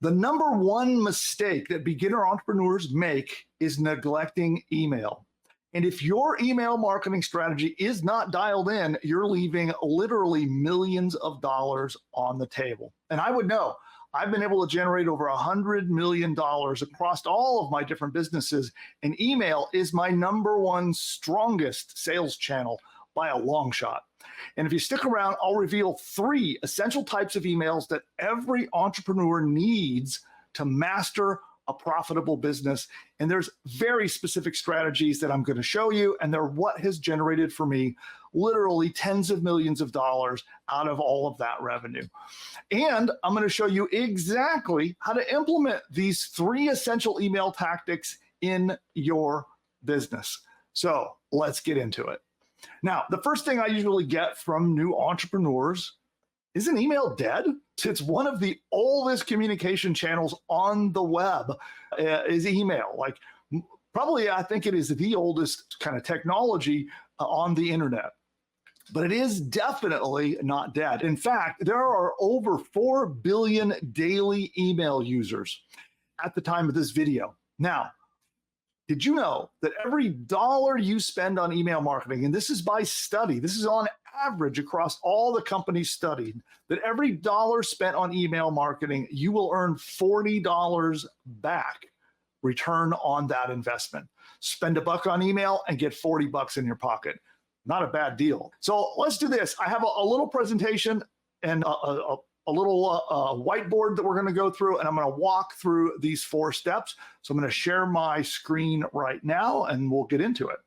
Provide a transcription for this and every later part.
The number one mistake that beginner entrepreneurs make is neglecting email. And if your email marketing strategy is not dialed in, you're leaving literally millions of dollars on the table. And I would know, I've been able to generate over $100 million across all of my different businesses, and email is my number one strongest sales channel by a long shot. And if you stick around, I'll reveal 3 essential types of emails that every entrepreneur needs to master a profitable business. And there's very specific strategies that I'm going to show you, and they're what has generated for me literally tens of millions of dollars out of all of that revenue. And I'm going to show you exactly how to implement these 3 essential email tactics in your business. So let's get into it. Now, the first thing I usually get from new entrepreneurs, isn't email dead? It's one of the oldest communication channels on the web, is email. Like, probably, I think it is the oldest kind of technology on the internet. But it is definitely not dead. In fact, there are over 4 billion daily email users at the time of this video. Now, did you know that every dollar you spend on email marketing, and this is by study, this is on average across all the companies studied, that every dollar spent on email marketing, you will earn $40 back return on that investment. Spend $1 on email and get $40 in your pocket. Not a bad deal. So let's do this. I have a little presentation and a little whiteboard that we're going to go through, and I'm going to walk through these 4 steps. So I'm going to share my screen right now, and we'll get into it.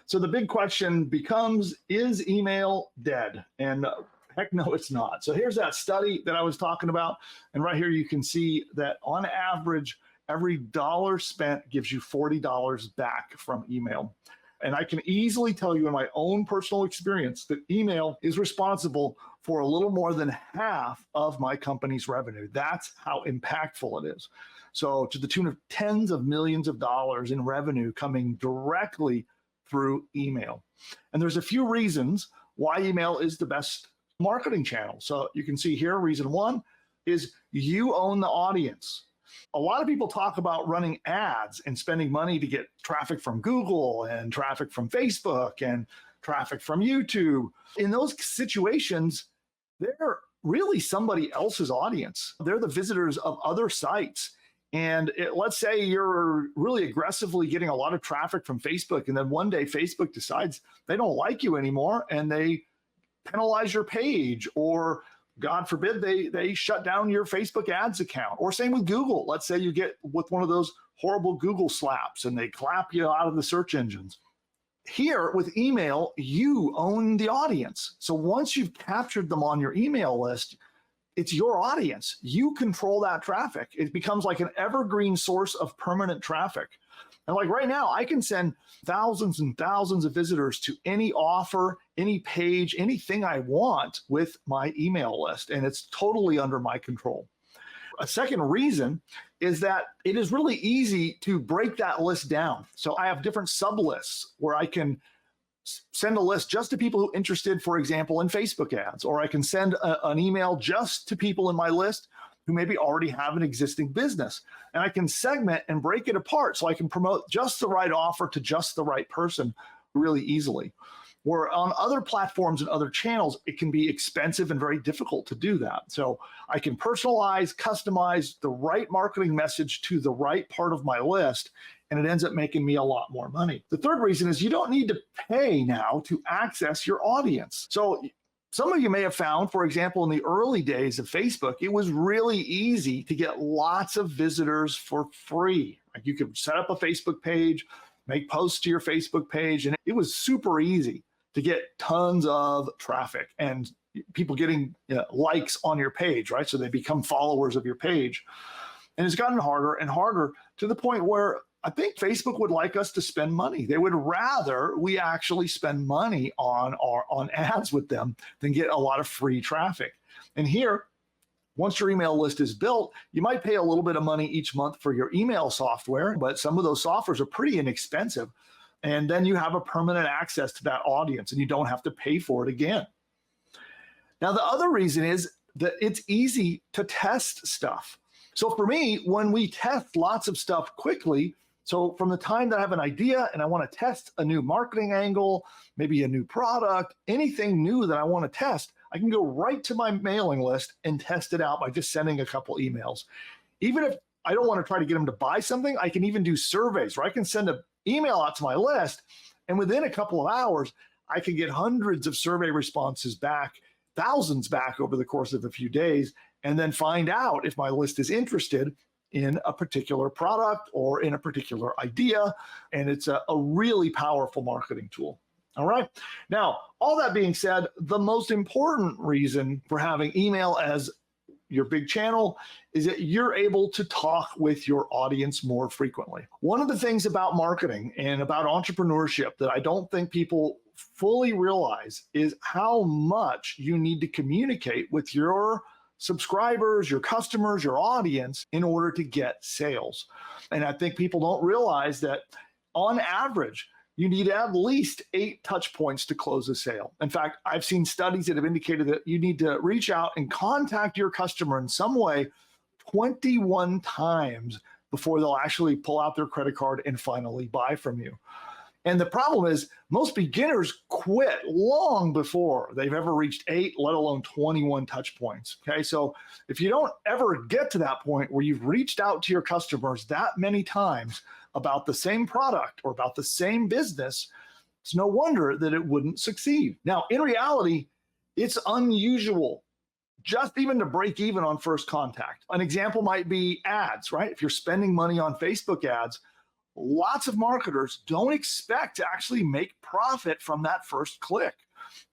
So the big question becomes, is email dead? And heck no, it's not. So here's that study that I was talking about. And right here, you can see that on average, every dollar spent gives you $40 back from email. And I can easily tell you in my own personal experience that email is responsible for a little more than half of my company's revenue. That's how impactful it is. So to the tune of tens of millions of dollars in revenue coming directly through email. And there's a few reasons why email is the best marketing channel. So you can see here, reason 1 is you own the audience. A lot of people talk about running ads and spending money to get traffic from Google and traffic from Facebook and traffic from YouTube. In those situations, they're really somebody else's audience. They're the visitors of other sites. And let's say you're really aggressively getting a lot of traffic from Facebook, and then one day Facebook decides they don't like you anymore and they penalize your page, or God forbid, they shut down your Facebook ads account. Or same with Google. Let's say you get with one of those horrible Google slaps and they clap you out of the search engines. Here with email, you own the audience. So once you've captured them on your email list, it's your audience. You control that traffic. It becomes like an evergreen source of permanent traffic. And like right now, I can send thousands and thousands of visitors to any offer, any page, anything I want with my email list, and it's totally under my control. A second reason is that it is really easy to break that list down. So I have different sub-lists where I can send a list just to people who are interested, for example, in Facebook ads, or I can send an email just to people in my list who maybe already have an existing business. And I can segment and break it apart so I can promote just the right offer to just the right person really easily. Where on other platforms and other channels, it can be expensive and very difficult to do that. So I can personalize, customize the right marketing message to the right part of my list, and it ends up making me a lot more money. The third reason is you don't need to pay now to access your audience. So some of you may have found, for example, in the early days of Facebook, it was really easy to get lots of visitors for free. Like you could set up a Facebook page, make posts to your Facebook page, and it was super easy to get tons of traffic and people getting likes on your page, right? So they become followers of your page. And it's gotten harder and harder to the point where I think Facebook would like us to spend money. They would rather we actually spend money on ads with them than get a lot of free traffic. And here, once your email list is built, you might pay a little bit of money each month for your email software, but some of those softwares are pretty inexpensive. And then you have a permanent access to that audience and you don't have to pay for it again. Now, the other reason is that it's easy to test stuff. So for me, when we test lots of stuff quickly, so from the time that I have an idea and I want to test a new marketing angle, maybe a new product, anything new that I want to test, I can go right to my mailing list and test it out by just sending a couple emails. Even if I don't want to try to get them to buy something, I can even do surveys where I can send an email out to my list, and within a couple of hours, I can get hundreds of survey responses back, thousands back over the course of a few days, and then find out if my list is interested in a particular product or in a particular idea. And it's a really powerful marketing tool. All right. Now, all that being said, the most important reason for having email as your big channel is that you're able to talk with your audience more frequently. One of the things about marketing and about entrepreneurship that I don't think people fully realize is how much you need to communicate with your subscribers, your customers, your audience in order to get sales. And I think people don't realize that on average, you need at least 8 touch points to close a sale. In fact, I've seen studies that have indicated that you need to reach out and contact your customer in some way 21 times before they'll actually pull out their credit card and finally buy from you. And the problem is most beginners quit long before they've ever reached 8, let alone 21 touch points. Okay, so if you don't ever get to that point where you've reached out to your customers that many times about the same product or about the same business, it's no wonder that it wouldn't succeed. Now, in reality, it's unusual just even to break even on first contact. An example might be ads, right? If you're spending money on Facebook ads, lots of marketers don't expect to actually make profit from that first click.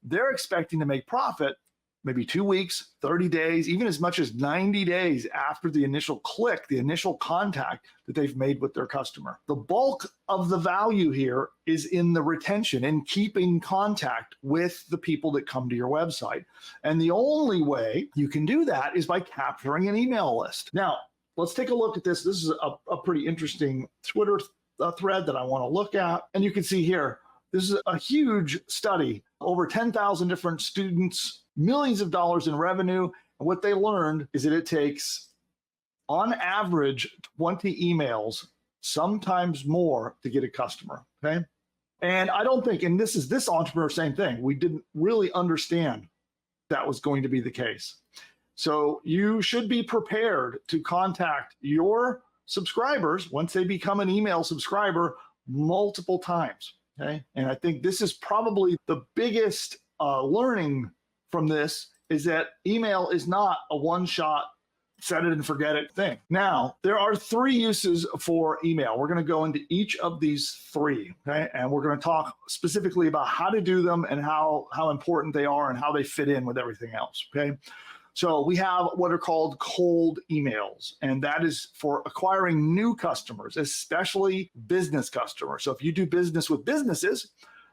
They're expecting to make profit maybe 2 weeks, 30 days, even as much as 90 days after the initial click, the initial contact that they've made with their customer. The bulk of the value here is in the retention and keeping contact with the people that come to your website. And the only way you can do that is by capturing an email list. Now, let's take a look at this. This is a pretty interesting Twitter thread that I want to look at. And you can see here, this is a huge study, over 10,000 different students, millions of dollars in revenue. And what they learned is that it takes, on average, 20 emails, sometimes more, to get a customer, okay? And I don't think, and this entrepreneur, same thing, we didn't really understand that was going to be the case. So you should be prepared to contact your subscribers once they become an email subscriber multiple times, okay? And I think this is probably the biggest learning from this, is that email is not a one-shot, set it and forget it thing. Now, there are 3 uses for email. We're going to go into each of these 3, okay? And we're going to talk specifically about how to do them and how important they are and how they fit in with everything else, okay? So we have what are called cold emails, and that is for acquiring new customers, especially business customers. So if you do business with businesses,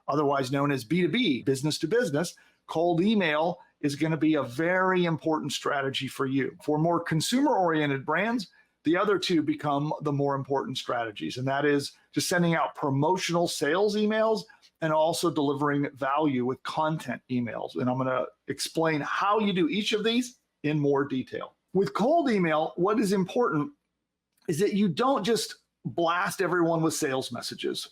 otherwise known as B2B, business to business, cold email is going to be a very important strategy for you. For more consumer-oriented brands, the other 2 become the more important strategies, and that is just sending out promotional sales emails and also delivering value with content emails. And I'm going to explain how you do each of these in more detail. With cold email, what is important is that you don't just blast everyone with sales messages.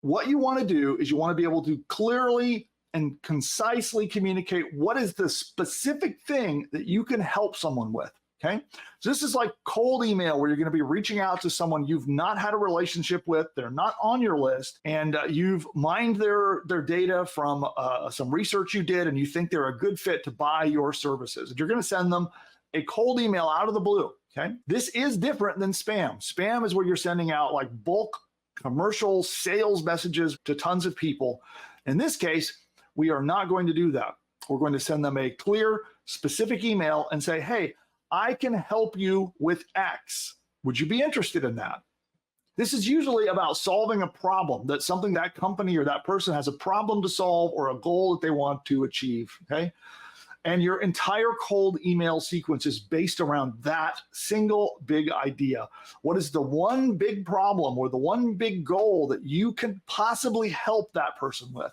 What you want to do is you want to be able to clearly and concisely communicate what is the specific thing that you can help someone with, okay? So this is like cold email, where you're going to be reaching out to someone you've not had a relationship with, they're not on your list, and you've mined their data from some research you did, and you think they're a good fit to buy your services. And you're going to send them a cold email out of the blue, okay? This is different than spam. Spam is where you're sending out like bulk commercial sales messages to tons of people. In this case, we are not going to do that. We're going to send them a clear, specific email and say, hey, I can help you with X. Would you be interested in that? This is usually about solving a problem, that something that company or that person has a problem to solve or a goal that they want to achieve, okay? And your entire cold email sequence is based around that single big idea. What is the one big problem or the one big goal that you can possibly help that person with?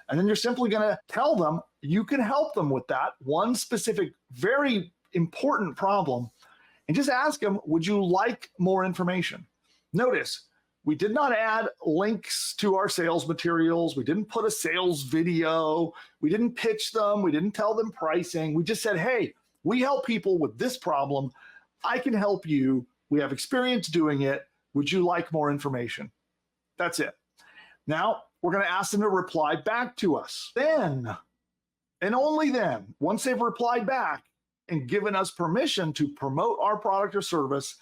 And then you're simply going to tell them you can help them with that one specific, very important problem. and just ask them, would you like more information? Notice, we did not add links to our sales materials. We didn't put a sales video. We didn't pitch them. We didn't tell them pricing. We just said, hey, we help people with this problem. I can help you. We have experience doing it. Would you like more information? That's it. Now, we're going to ask them to reply back to us. Then, and only then, once they've replied back and given us permission to promote our product or service,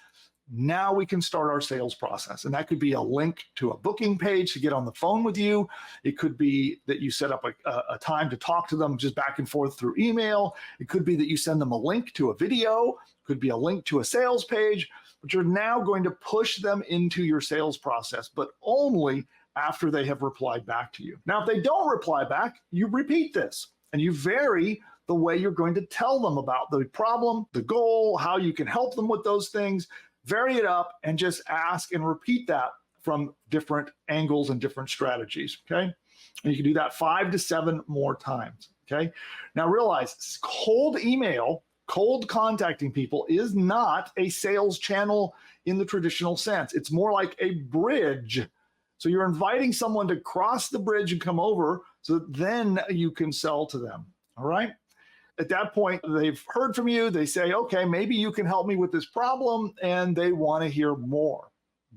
now we can start our sales process. And that could be a link to a booking page to get on the phone with you. It could be that you set up a time to talk to them just back and forth through email. It could be that you send them a link to a video. It could be a link to a sales page. But you're now going to push them into your sales process, but only after they have replied back to you. Now, if they don't reply back, you repeat this and you vary the way you're going to tell them about the problem, the goal, how you can help them with those things. Vary it up and just ask and repeat that from different angles and different strategies, okay? And you can do that 5 to 7 more times, okay? Now realize, cold email, cold contacting people is not a sales channel in the traditional sense. It's more like a bridge. So you're inviting someone to cross the bridge and come over so that then you can sell to them, all right? At that point, they've heard from you. They say, okay, maybe you can help me with this problem, and they want to hear more.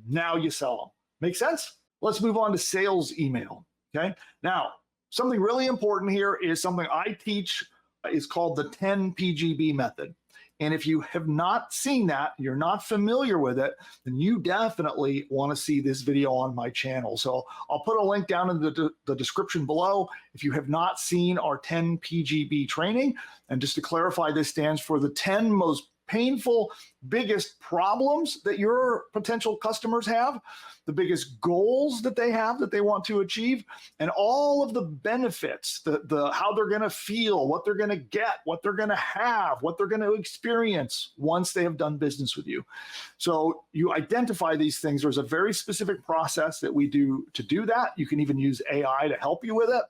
Now you sell them. Make sense? Let's move on to sales email, okay? Now, something really important here is something I teach is called the 10 PGB method. And if you have not seen that, you're not familiar with it, then you definitely want to see this video on my channel. So I'll put a link down in the description below if you have not seen our 10 PGB training. And just to clarify, this stands for the 10 most painful, biggest problems that your potential customers have, the biggest goals that they have that they want to achieve, and all of the benefits, how they're going to feel, what they're going to get, what they're going to have, what they're going to experience once they have done business with you. So you identify these things. There's a very specific process that we do to do that. You can even use AI to help you with it.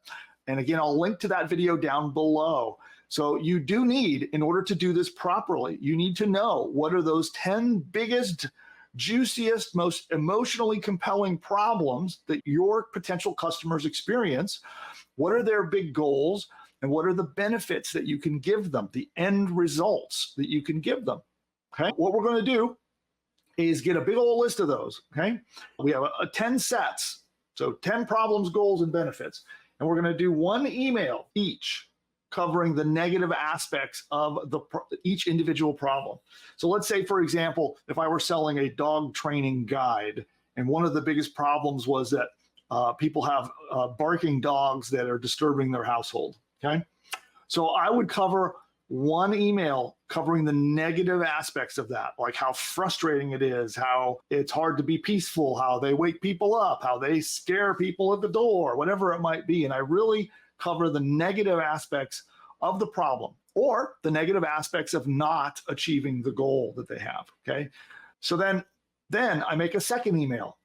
And again, I'll link to that video down below. So you do need, in order to do this properly, you need to know what are those 10 biggest, juiciest, most emotionally compelling problems that your potential customers experience. What are their big goals and what are the benefits that you can give them, the end results that you can give them, okay? What we're going to do is get a big old list of those, okay? We have 10 sets, so 10 problems, goals, and benefits. And we're going to do one email each, covering the negative aspects of each individual problem. So let's say, for example, if I were selling a dog training guide, and one of the biggest problems was that people have barking dogs that are disturbing their household, okay? So I would cover one email covering the negative aspects of that, like how frustrating it is, how it's hard to be peaceful, how they wake people up, how they scare people at the door, whatever it might be. And I really cover the negative aspects of the problem or the negative aspects of not achieving the goal that they have, okay? So then I make a second email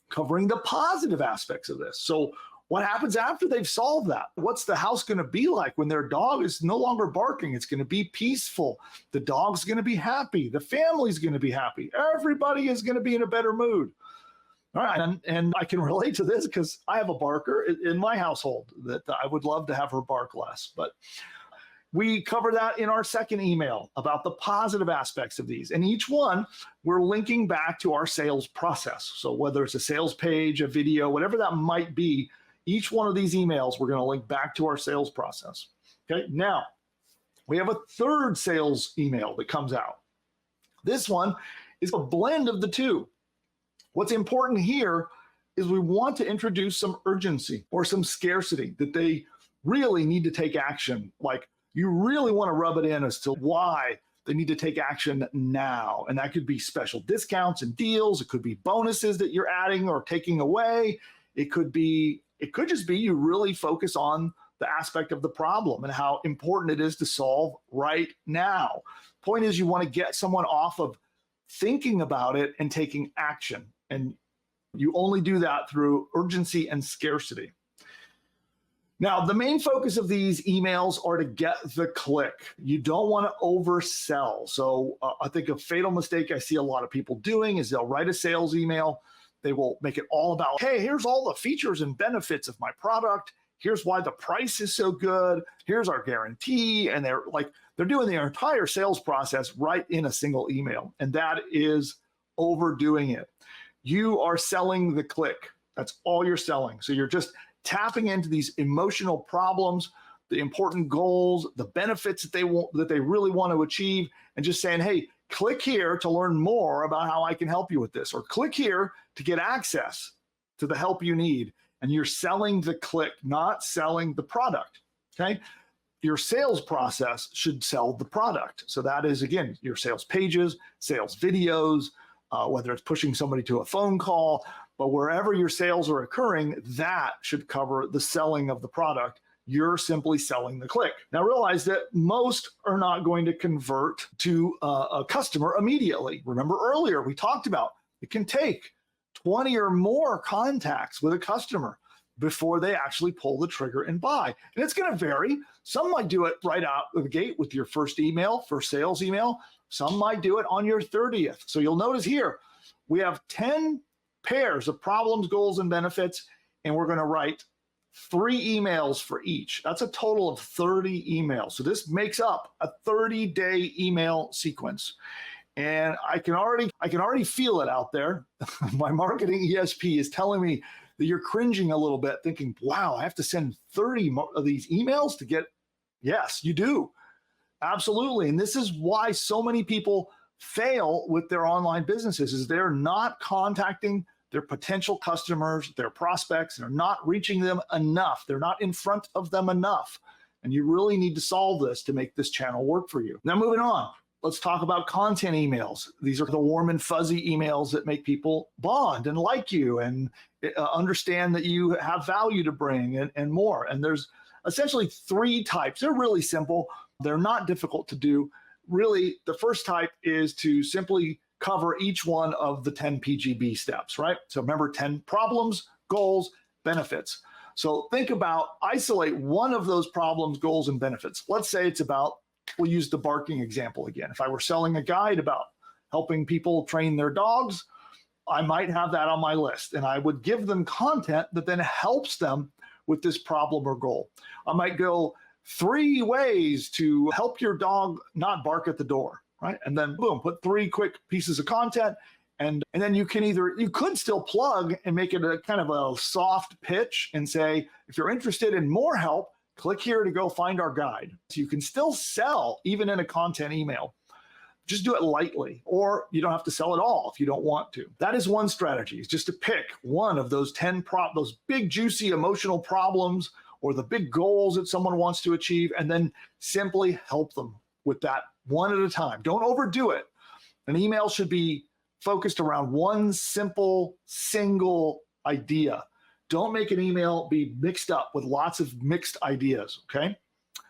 covering the positive aspects of this. So what happens after they've solved that? What's the house going to be like when their dog is no longer barking? It's going to be peaceful. The dog's going to be happy. The family's going to be happy. Everybody is going to be in a better mood. All right, and I can relate to this because I have a barker in my household that I would love to have her bark less. But we cover that in our second email about the positive aspects of these. And each one, we're linking back to our sales process. So whether it's a sales page, a video, whatever that might be, each one of these emails, we're going to link back to our sales process. Okay, now we have a third sales email that comes out. This one is a blend of the two. What's important here is we want to introduce some urgency or some scarcity that they really need to take action. Like you really want to rub it in as to why they need to take action now. And that could be special discounts and deals. It could be bonuses that you're adding or taking away. It could just be you really focus on the aspect of the problem and how important it is to solve right now. Point is, you want to get someone off of thinking about it and taking action. And you only do that through urgency and scarcity. Now, the main focus of these emails are to get the click. You don't want to oversell. So I think a fatal mistake I see a lot of people doing is they'll write a sales email. They will make it all about, hey, here's all the features and benefits of my product. Here's why the price is so good. Here's our guarantee. And they're doing their entire sales process right in a single email. And that is overdoing it. You are selling the click. That's all you're selling. So you're just tapping into these emotional problems, the important goals, the benefits that they really want to achieve, and just saying, hey, click here to learn more about how I can help you with this, or click here to get access to the help you need. And you're selling the click, not selling the product, okay? Your sales process should sell the product. So that is, again, your sales pages, sales videos, whether it's pushing somebody to a phone call, but wherever your sales are occurring, that should cover the selling of the product. You're simply selling the click. Now realize that most are not going to convert to a customer immediately. Remember earlier, we talked about it can take 20 or more contacts with a customer before they actually pull the trigger and buy. And it's going to vary. Some might do it right out of the gate with your first sales email. Some might do it on your 30th. So you'll notice here, we have 10 pairs of problems, goals, and benefits, and we're going to write 3 emails for each. That's a total of 30 emails. So this makes up a 30-day email sequence. And I can already feel it out there. My marketing ESP is telling me that you're cringing a little bit, thinking, wow, I have to send 30 of these emails to get, yes, you do. Absolutely. And this is why so many people fail with their online businesses, is they're not contacting their potential customers, their prospects, they're not reaching them enough. They're not in front of them enough. And you really need to solve this to make this channel work for you. Now, moving on, let's talk about content emails. These are the warm and fuzzy emails that make people bond and like you and understand that you have value to bring and more. And there's essentially 3 types. They're really simple. They're not difficult to do. Really, the first type is to simply cover each one of the 10 PGB steps, right? So remember, 10 problems, goals, benefits. So think about, isolate one of those problems, goals, and benefits. Let's say it's about, we'll use the barking example again. If I were selling a guide about helping people train their dogs, I might have that on my list, and I would give them content that then helps them with this problem or goal. I might go 3 ways to help your dog not bark at the door, right? And then boom, put 3 quick pieces of content. And then you could still plug and make it a kind of a soft pitch and say, if you're interested in more help, click here to go find our guide. So you can still sell even in a content email. Just do it lightly, or you don't have to sell at all if you don't want to. That is one strategy, is just to pick one of those 10 those big, juicy, emotional problems or the big goals that someone wants to achieve, and then simply help them with that one at a time. Don't overdo it. An email should be focused around one simple, single idea. Don't make an email be mixed up with lots of mixed ideas, okay?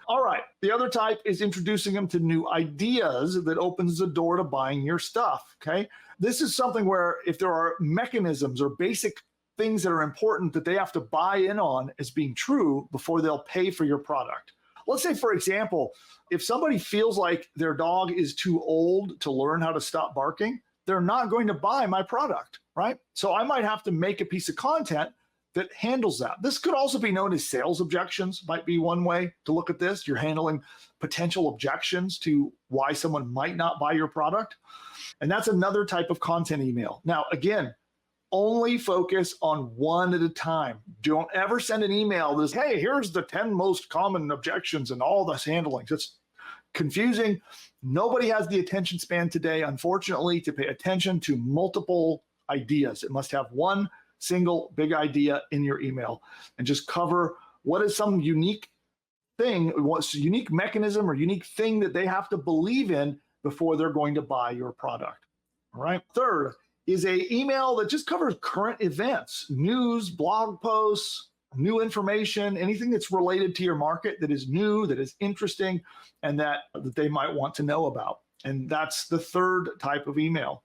All right, the other type is introducing them to new ideas that opens the door to buying your stuff, okay? This is something where if there are mechanisms or basic things that are important that they have to buy in on as being true before they'll pay for your product. Let's say, for example, if somebody feels like their dog is too old to learn how to stop barking, they're not going to buy my product, right? So I might have to make a piece of content that handles that. This could also be known as sales objections, might be one way to look at this. You're handling potential objections to why someone might not buy your product. And that's another type of content email. Now, again, only focus on one at a time. Don't ever send an email that says, hey, here's the 10 most common objections and all this handling. It's confusing. Nobody has the attention span today, unfortunately, to pay attention to multiple ideas. It must have one single big idea in your email, and just cover what is some unique thing, what's a unique mechanism or unique thing that they have to believe in before they're going to buy your product. All right. Third is a email that just covers current events, news, blog posts, new information, anything that's related to your market that is new, that is interesting, and that they might want to know about. And that's the third type of email.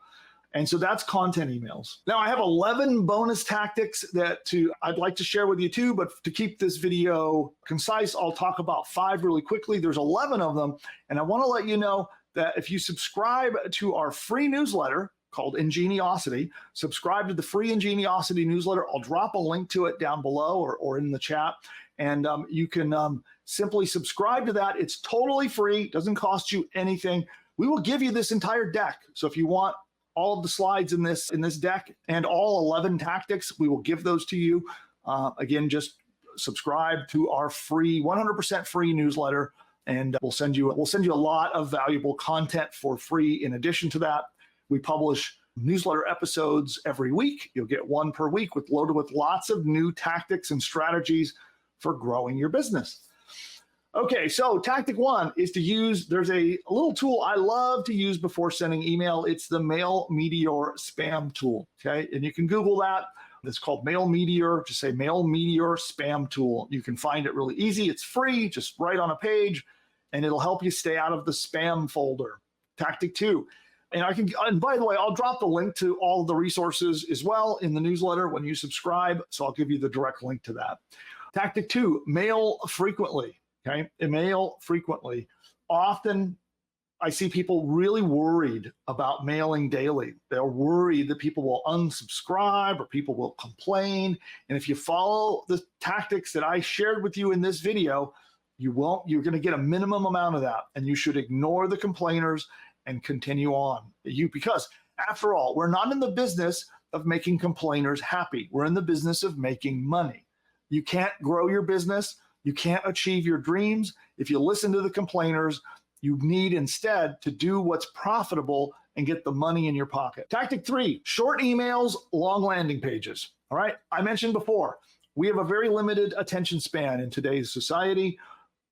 And so that's content emails. Now I have 11 bonus tactics that I'd like to share with you too, but to keep this video concise, I'll talk about 5 really quickly. There's 11 of them. And I want to let you know that if you subscribe to our free newsletter called Ingeniosity, subscribe to the free Ingeniosity newsletter. I'll drop a link to it down below or in the chat. And you can simply subscribe to that. It's totally free, doesn't cost you anything. We will give you this entire deck. So if you want all of the slides in this deck and all 11 tactics, we will give those to you. Again, just subscribe to our free, 100% free newsletter, and we'll send you a lot of valuable content for free. In addition to that, we publish newsletter episodes every week. You'll get one per week loaded with lots of new tactics and strategies for growing your business. Okay, so tactic 1 is to use, there's a little tool I love to use before sending email. It's the Mail Meteor spam tool, okay? And you can Google that. It's called Mail Meteor. Just say Mail Meteor spam tool. You can find it really easy. It's free, just right on a page, and it'll help you stay out of the spam folder. Tactic 2. And by the way, I'll drop the link to all of the resources as well in the newsletter when you subscribe. So I'll give you the direct link to that. Tactic 2, mail frequently. Okay, email frequently. Often I see people really worried about mailing daily. They're worried that people will unsubscribe or people will complain. And if you follow the tactics that I shared with you in this video, you're going to get a minimum amount of that. And you should ignore the complainers and continue on. Because after all, we're not in the business of making complainers happy. We're in the business of making money. You can't grow your business. You can't achieve your dreams if you listen to the complainers. You need instead to do what's profitable and get the money in your pocket. Tactic 3, short emails, long landing pages. All right, I mentioned before, we have a very limited attention span in today's society.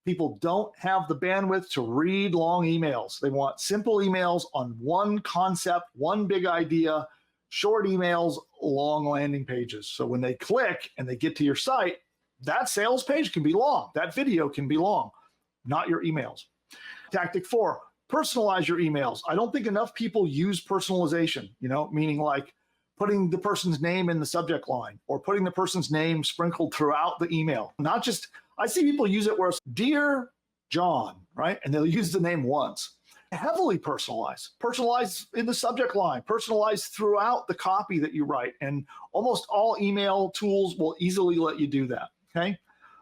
People don't have the bandwidth to read long emails. They want simple emails on one concept, one big idea, short emails, long landing pages. So when they click and they get to your site, that sales page can be long. That video can be long, not your emails. Tactic 4, personalize your emails. I don't think enough people use personalization, meaning like putting the person's name in the subject line or putting the person's name sprinkled throughout the email. Not just, I see people use it where it's Dear John, right? And they'll use the name once. Heavily personalize in the subject line, personalize throughout the copy that you write. And almost all email tools will easily let you do that. Okay.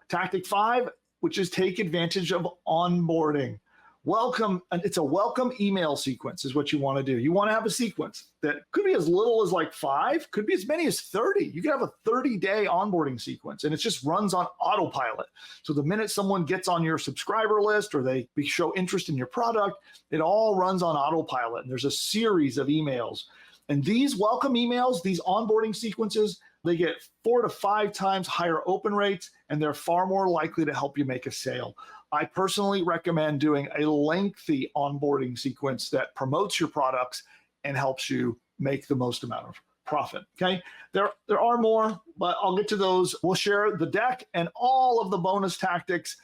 Tactic 5, which is take advantage of onboarding. It's a welcome email sequence is what you want to do. You want to have a sequence that could be as little as like 5, could be as many as 30. You can have a 30-day onboarding sequence and it just runs on autopilot. So the minute someone gets on your subscriber list or they show interest in your product, it all runs on autopilot. And there's a series of emails. And these welcome emails, these onboarding sequences, they get 4 to 5 times higher open rates, and they're far more likely to help you make a sale. I personally recommend doing a lengthy onboarding sequence that promotes your products and helps you make the most amount of profit. Okay, there are more, but I'll get to those. We'll share the deck and all of the bonus tactics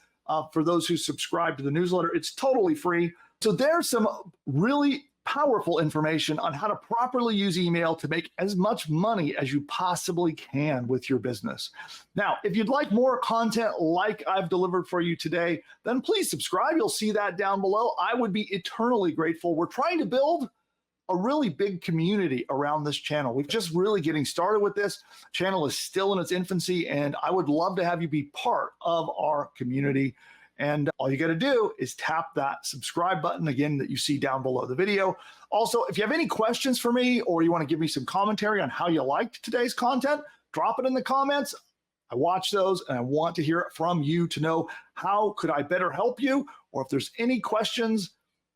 for those who subscribe to the newsletter. It's totally free. So there's some really powerful information on how to properly use email to make as much money as you possibly can with your business. Now, if you'd like more content like I've delivered for you today, then please subscribe. You'll see that down below. I would be eternally grateful. We're trying to build a really big community around this channel. We're just really getting started with this. Channel is still in its infancy, and I would love to have you be part of our community. And all you got to do is tap that subscribe button again that you see down below the video. Also, if you have any questions for me or you want to give me some commentary on how you liked today's content, drop it in the comments. I watch those and I want to hear it from you to know how could I better help you, or if there's any questions,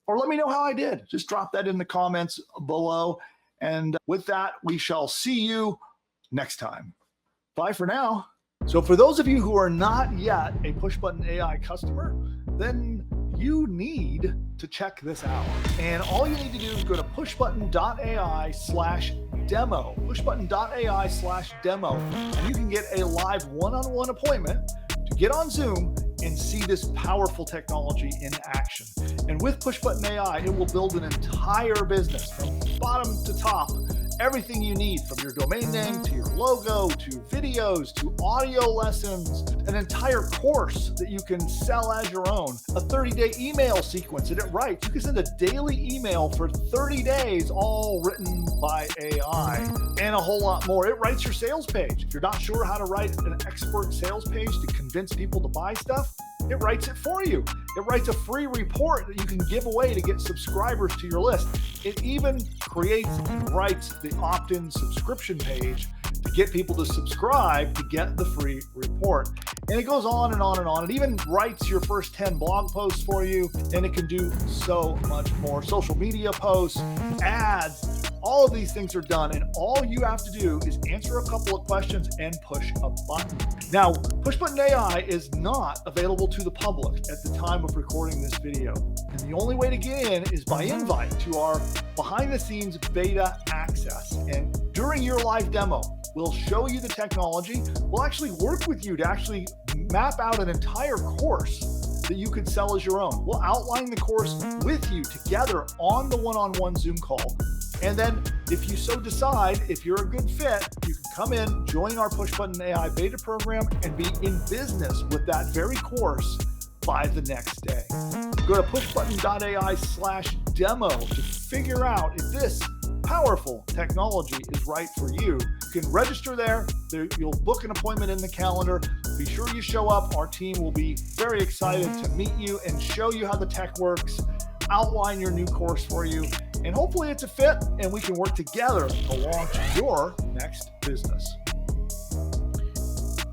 or let me know how I did. Just drop that in the comments below. And with that, we shall see you next time. Bye for now. So for those of you who are not yet a PushButton AI customer, then you need to check this out. And all you need to do is go to pushbutton.ai/demo, pushbutton.ai/demo, and you can get a live one-on-one appointment to get on Zoom and see this powerful technology in action. And with PushButton AI, it will build an entire business from bottom to top everything you need, from your domain name to your logo to videos to audio lessons, an entire course that you can sell as your own, a 30-day email sequence that it writes. You can send a daily email for 30 days, all written by AI, and a whole lot more. It writes your sales page. If you're not sure how to write an expert sales page to convince people to buy stuff, it writes it for you. It writes a free report that you can give away to get subscribers to your list. It even creates and writes the opt-in subscription page to get people to subscribe to get the free report. And it goes on and on and on. It even writes your first 10 blog posts for you, and it can do so much more. Social media posts, ads, all of these things are done, and all you have to do is answer a couple of questions and push a button. Now, PushButton AI is not available to the public at the time of recording this video. And the only way to get in is by invite to our behind-the-scenes beta access. And during your live demo, we'll show you the technology. We'll actually work with you to actually map out an entire course that you could sell as your own. We'll outline the course with you together on the one-on-one Zoom call. And then if you so decide, if you're a good fit, you can come in, join our PushButton AI beta program, and be in business with that very course by the next day. Go to pushbutton.ai/demo to figure out if this powerful technology is right for you. You can register there. You'll book an appointment in the calendar. Be sure you show up. Our team will be very excited to meet you and show you how the tech works, outline your new course for you, and hopefully it's a fit and we can work together to launch your next business.